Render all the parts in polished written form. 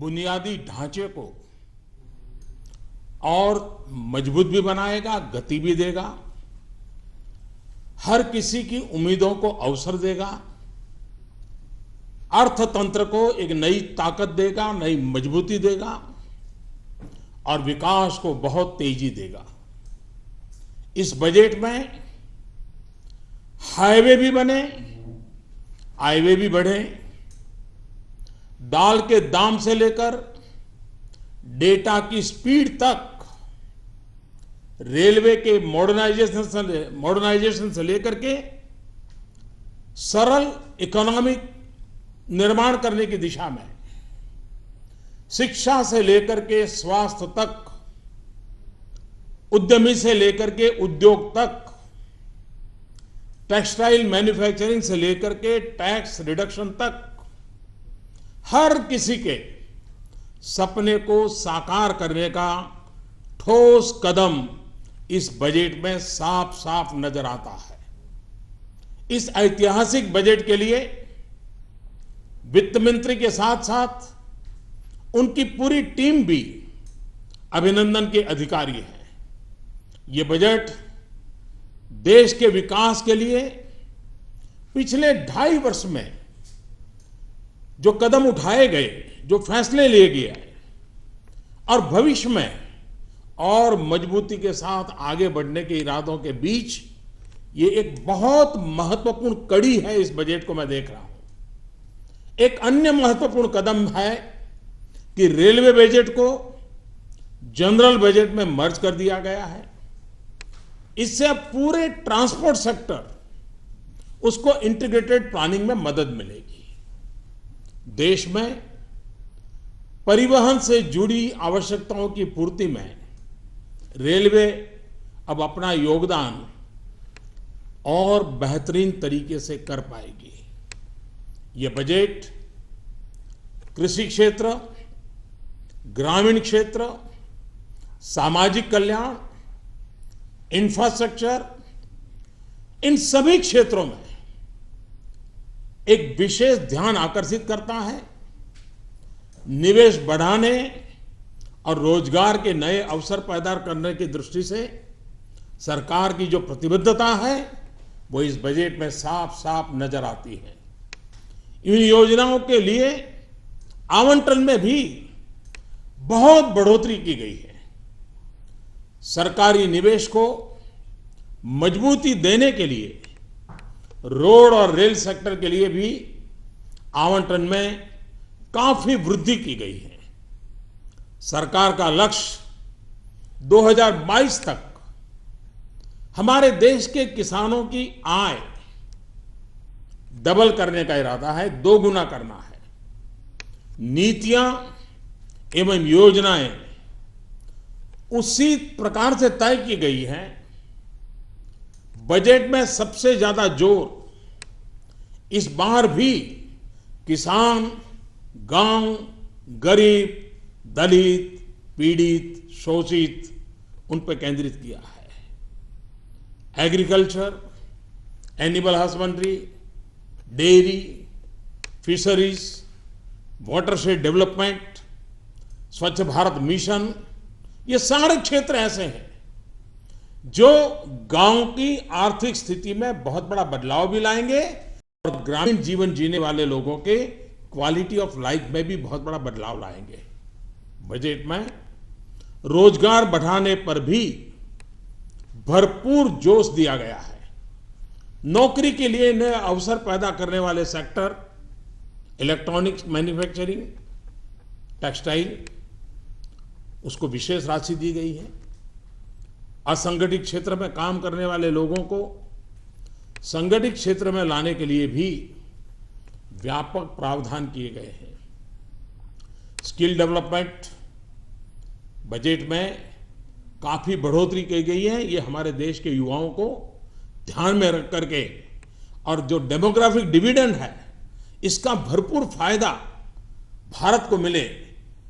बुनियादी ढांचे को और मजबूत भी बनाएगा, गति भी देगा, हर किसी की उम्मीदों को अवसर देगा, अर्थतंत्र को एक नई ताकत देगा, नई मजबूती देगा और विकास को बहुत तेजी देगा। इस बजट में हाईवे भी बने, हाईवे भी बढ़े, दाल के दाम से लेकर डेटा की स्पीड तक, रेलवे के मॉडर्नाइजेशन से लेकर के सरल इकोनॉमिक निर्माण करने की दिशा में, शिक्षा से लेकर के स्वास्थ्य तक, उद्यमी से लेकर के उद्योग तक, टेक्सटाइल मैन्युफैक्चरिंग से लेकर के टैक्स रिडक्शन तक, हर किसी के सपने को साकार करने का ठोस कदम इस बजट में साफ साफ नजर आता है। इस ऐतिहासिक बजट के लिए वित्त मंत्री के साथ साथ उनकी पूरी टीम भी अभिनंदन के अधिकारी है। ये बजट देश के विकास के लिए पिछले 2.5 वर्ष में जो कदम उठाए गए, जो फैसले लिए गए और भविष्य में और मजबूती के साथ आगे बढ़ने के इरादों के बीच ये एक बहुत महत्वपूर्ण कड़ी है। इस बजट को मैं देख रहा हूं। एक अन्य महत्वपूर्ण कदम है कि रेलवे बजट को जनरल बजट में मर्ज कर दिया गया है। इससे अब पूरे ट्रांसपोर्ट सेक्टर, उसको इंटीग्रेटेड प्लानिंग में मदद मिलेगी। देश में परिवहन से जुड़ी आवश्यकताओं की पूर्ति में रेलवे अब अपना योगदान और बेहतरीन तरीके से कर पाएगी। ये बजट कृषि क्षेत्र, ग्रामीण क्षेत्र, सामाजिक कल्याण, इंफ्रास्ट्रक्चर, इन सभी क्षेत्रों में एक विशेष ध्यान आकर्षित करता है। निवेश बढ़ाने और रोजगार के नए अवसर पैदा करने की दृष्टि से सरकार की जो प्रतिबद्धता है वो इस बजट में साफ साफ नजर आती है। इन योजनाओं के लिए आवंटन में भी बहुत बढ़ोतरी की गई है। सरकारी निवेश को मजबूती देने के लिए रोड और रेल सेक्टर के लिए भी आवंटन में काफी वृद्धि की गई है। सरकार का लक्ष्य 2022 तक हमारे देश के किसानों की आय डबल करने का इरादा है, 2 गुना करना है। नीतियां एवं योजनाएं उसी प्रकार से तय की गई हैं। बजट में सबसे ज्यादा जोर इस बार भी किसान, गांव, गरीब, दलित, पीड़ित, शोषित, उन पर केंद्रित किया है। Agriculture, animal husbandry, dairy, fisheries, watershed development, स्वच्छ भारत मिशन, ये सारे क्षेत्र ऐसे हैं जो गांव की आर्थिक स्थिति में बहुत बड़ा बदलाव भी लाएंगे और ग्रामीण जीवन जीने वाले लोगों के क्वालिटी ऑफ लाइफ में भी बहुत बड़ा बदलाव लाएंगे। बजट में रोजगार बढ़ाने पर भी भरपूर जोश दिया गया है। नौकरी के लिए नए अवसर पैदा करने वाले सेक्टर, इलेक्ट्रॉनिक्स मैन्युफैक्चरिंग, टेक्सटाइल, उसको विशेष राशि दी गई है। असंगठित क्षेत्र में काम करने वाले लोगों को संगठित क्षेत्र में लाने के लिए भी व्यापक प्रावधान किए गए हैं। स्किल डेवलपमेंट बजट में काफी बढ़ोतरी की गई है। ये हमारे देश के युवाओं को ध्यान में रख करके और जो डेमोग्राफिक डिविडेंड है इसका भरपूर फायदा भारत को मिले,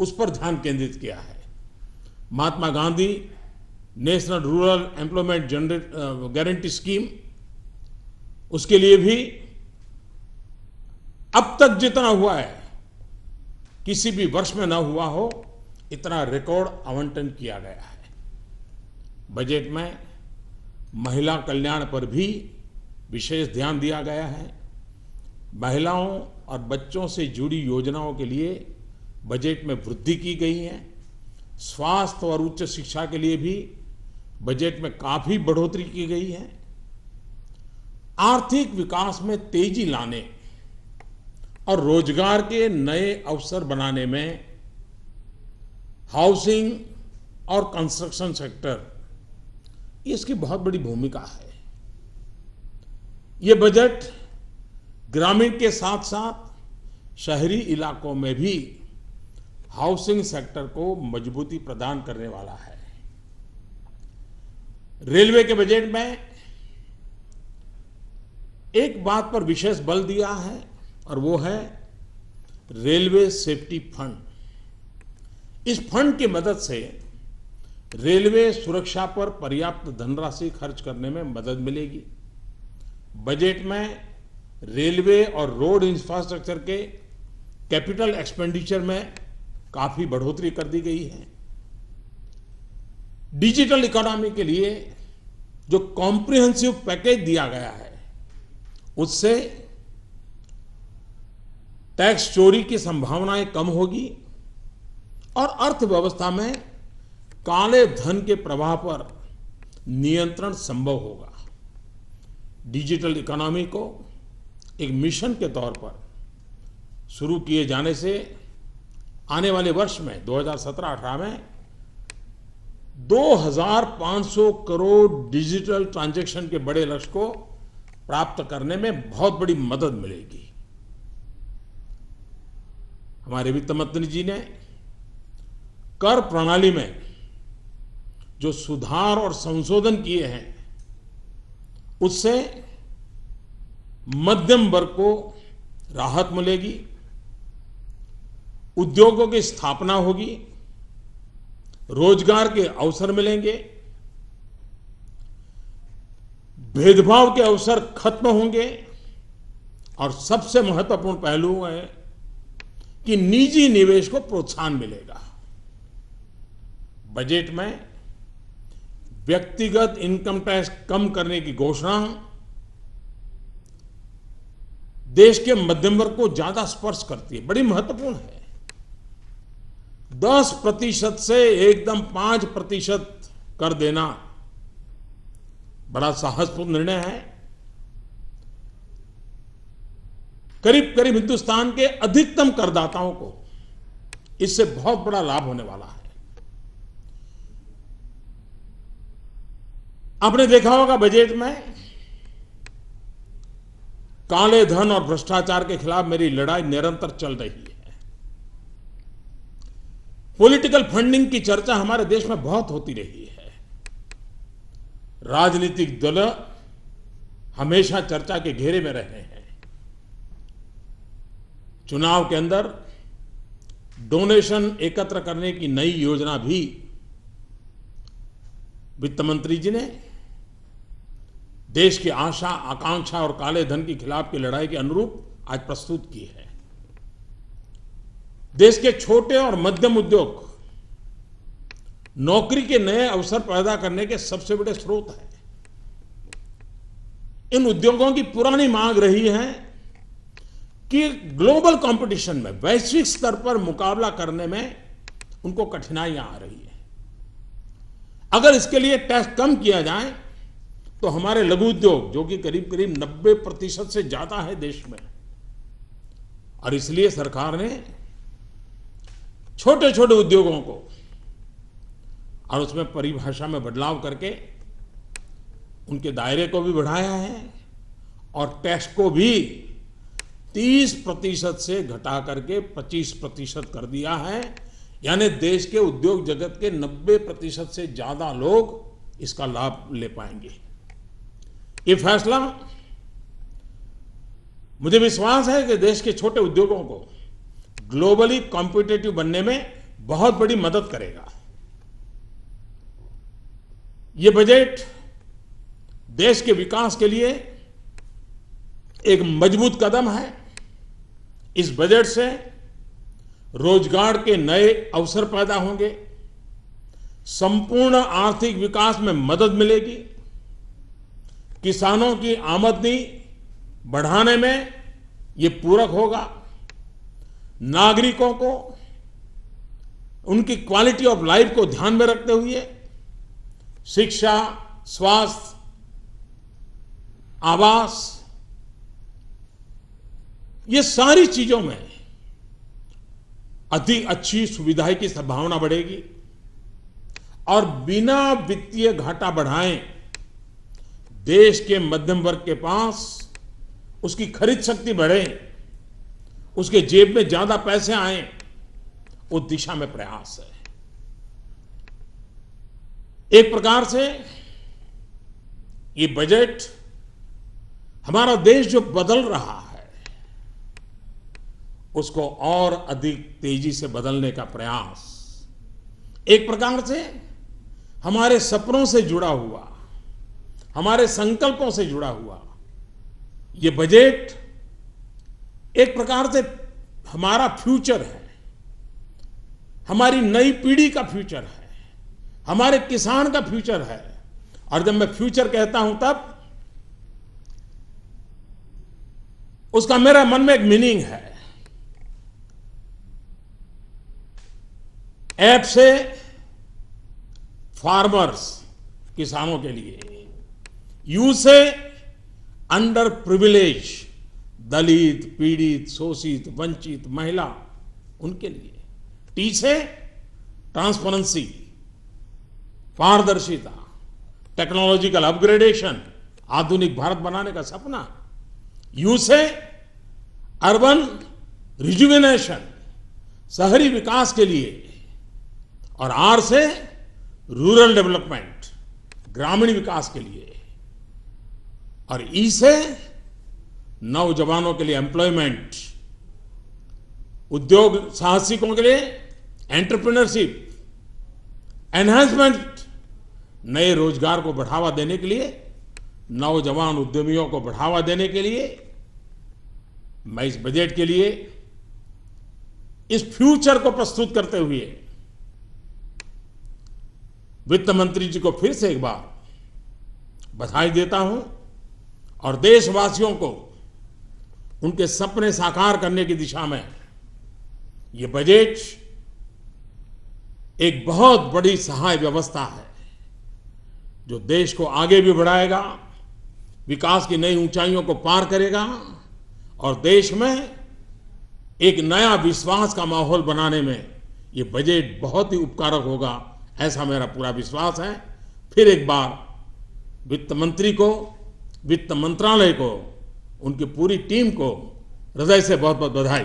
उस पर ध्यान केंद्रित किया है। Mahatma Gandhi National Rural Employment Guarantee Scheme, उसके लिए भी अब तक जितना हुआ है किसी भी वर्ष में न हुआ हो, इतना रिकॉर्ड आवंटन किया गया है। बजट में महिला कल्याण पर भी विशेष ध्यान दिया गया है। महिलाओं और बच्चों से जुड़ी योजनाओं के लिए बजट में वृद्धि की गई है। स्वास्थ्य और उच्च शिक्षा के लिए भी बजट में काफी बढ़ोतरी की गई है। आर्थिक विकास में तेजी लाने और रोजगार के नए अवसर बनाने में हाउसिंग और कंस्ट्रक्शन सेक्टर, इसकी बहुत बड़ी भूमिका है। ये बजट ग्रामीण के साथ साथ शहरी इलाकों में भी हाउसिंग सेक्टर को मजबूती प्रदान करने वाला है। रेलवे के बजट में एक बात पर विशेष बल दिया है और वो है रेलवे सेफ्टी फंड। इस फंड की मदद से रेलवे सुरक्षा पर पर्याप्त धनराशि खर्च करने में मदद मिलेगी। बजट में रेलवे और रोड इंफ्रास्ट्रक्चर के कैपिटल एक्सपेंडिचर में काफी बढ़ोतरी कर दी गई है। डिजिटल इकोनॉमी के लिए जो कॉम्प्रिहेंसिव पैकेज दिया गया है, उससे टैक्स चोरी की संभावनाएं कम होगी और अर्थव्यवस्था में काले धन के प्रवाह पर नियंत्रण संभव होगा। डिजिटल इकोनॉमी को एक मिशन के तौर पर शुरू किए जाने से आने वाले वर्ष में 2017-18 में 2500 करोड़ डिजिटल ट्रांजैक्शन के बड़े लक्ष्य को प्राप्त करने में बहुत बड़ी मदद मिलेगी। हमारे वित्त मंत्री जी ने कर प्रणाली में जो सुधार और संशोधन किए हैं, उससे मध्यम वर्ग को राहत मिलेगी, उद्योगों की स्थापना होगी, रोजगार के अवसर मिलेंगे, भेदभाव के अवसर खत्म होंगे और सबसे महत्वपूर्ण पहलू है कि निजी निवेश को प्रोत्साहन मिलेगा। बजट में व्यक्तिगत इनकम टैक्स कम करने की घोषणा देश के मध्यम वर्ग को ज्यादा स्पर्श करती है, बड़ी महत्वपूर्ण है। 10% से एकदम 5% कर देना बड़ा साहसपूर्ण निर्णय है। करीब करीब हिंदुस्तान के अधिकतम करदाताओं को इससे बहुत बड़ा लाभ होने वाला है। आपने देखा होगा बजट में काले धन और भ्रष्टाचार के खिलाफ मेरी लड़ाई निरंतर चल रही है। पॉलिटिकल फंडिंग की चर्चा हमारे देश में बहुत होती रही है। राजनीतिक दल हमेशा चर्चा के घेरे में रहे हैं। चुनाव के अंदर डोनेशन एकत्र करने की नई योजना भी वित्त मंत्री जी ने देश की आशा आकांक्षा और काले धन के खिलाफ की लड़ाई के अनुरूप आज प्रस्तुत की है। देश के छोटे और मध्यम उद्योग नौकरी के नए अवसर पैदा करने के सबसे बड़े स्रोत हैं। इन उद्योगों की पुरानी मांग रही है कि ग्लोबल कंपटीशन में, वैश्विक स्तर पर मुकाबला करने में उनको कठिनाइयां आ रही है। अगर इसके लिए टैक्स कम किया जाए तो हमारे लघु उद्योग, जो कि करीब करीब 90% से ज्यादा है देश में, और इसलिए सरकार ने छोटे छोटे उद्योगों को और उसमें परिभाषा में बदलाव करके उनके दायरे को भी बढ़ाया है और टैक्स को भी 30% से घटा करके 25% कर दिया है। यानी देश के उद्योग जगत के 90% से ज्यादा लोग इसका लाभ ले पाएंगे। ये फैसला, मुझे विश्वास है कि देश के छोटे उद्योगों को ग्लोबली कॉम्पिटिटिव बनने में बहुत बड़ी मदद करेगा। ये बजट देश के विकास के लिए एक मजबूत कदम है। इस बजट से रोजगार के नए अवसर पैदा होंगे, संपूर्ण आर्थिक विकास में मदद मिलेगी, किसानों की आमदनी बढ़ाने में ये पूरक होगा, नागरिकों को उनकी क्वालिटी ऑफ लाइफ को ध्यान में रखते हुए शिक्षा, स्वास्थ्य, आवास, ये सारी चीजों में अधिक अच्छी सुविधाएं की संभावना बढ़ेगी और बिना वित्तीय घाटा बढ़ाए देश के मध्यम वर्ग के पास उसकी खरीद शक्ति बढ़े, उसके जेब में ज्यादा पैसे आए, उस दिशा में प्रयास है। एक प्रकार से ये बजट हमारा देश जो बदल रहा है उसको और अधिक तेजी से बदलने का प्रयास, एक प्रकार से हमारे सपनों से जुड़ा हुआ, हमारे संकल्पों से जुड़ा हुआ ये बजट एक प्रकार से हमारा फ्यूचर है, हमारी नई पीढ़ी का फ्यूचर है, हमारे किसान का फ्यूचर है। और जब मैं फ्यूचर कहता हूं तब उसका मेरा मन में एक मीनिंग है। ऐप से फार्मर्स, किसानों के लिए, यू से अंडर प्रिविलेज, दलित, पीड़ित, शोषित, वंचित, महिला, उनके लिए, टी से ट्रांसपेरेंसी, पारदर्शिता, टेक्नोलॉजिकल अपग्रेडेशन, आधुनिक भारत बनाने का सपना, यू से अर्बन रिजुविनेशन, शहरी विकास के लिए, और आर से रूरल डेवलपमेंट, ग्रामीण विकास के लिए, और ई से नौजवानों के लिए एम्प्लॉयमेंट, उद्योग साहसिकों के लिए एंटरप्रेन्योरशिप, एनहांसमेंट, नए रोजगार को बढ़ावा देने के लिए, नौजवान उद्यमियों को बढ़ावा देने के लिए मैं इस बजट के लिए इस फ्यूचर को प्रस्तुत करते हुए वित्त मंत्री जी को फिर से एक बार बधाई देता हूं और देशवासियों को उनके सपने साकार करने की दिशा में ये बजट एक बहुत बड़ी सहाय व्यवस्था है जो देश को आगे भी बढ़ाएगा, विकास की नई ऊंचाइयों को पार करेगा और देश में एक नया विश्वास का माहौल बनाने में ये बजट बहुत ही उपकारक होगा, ऐसा मेरा पूरा विश्वास है। फिर एक बार वित्त मंत्री को, वित्त मंत्रालय को, उनकी पूरी टीम को हृदय से बहुत बहुत बधाई।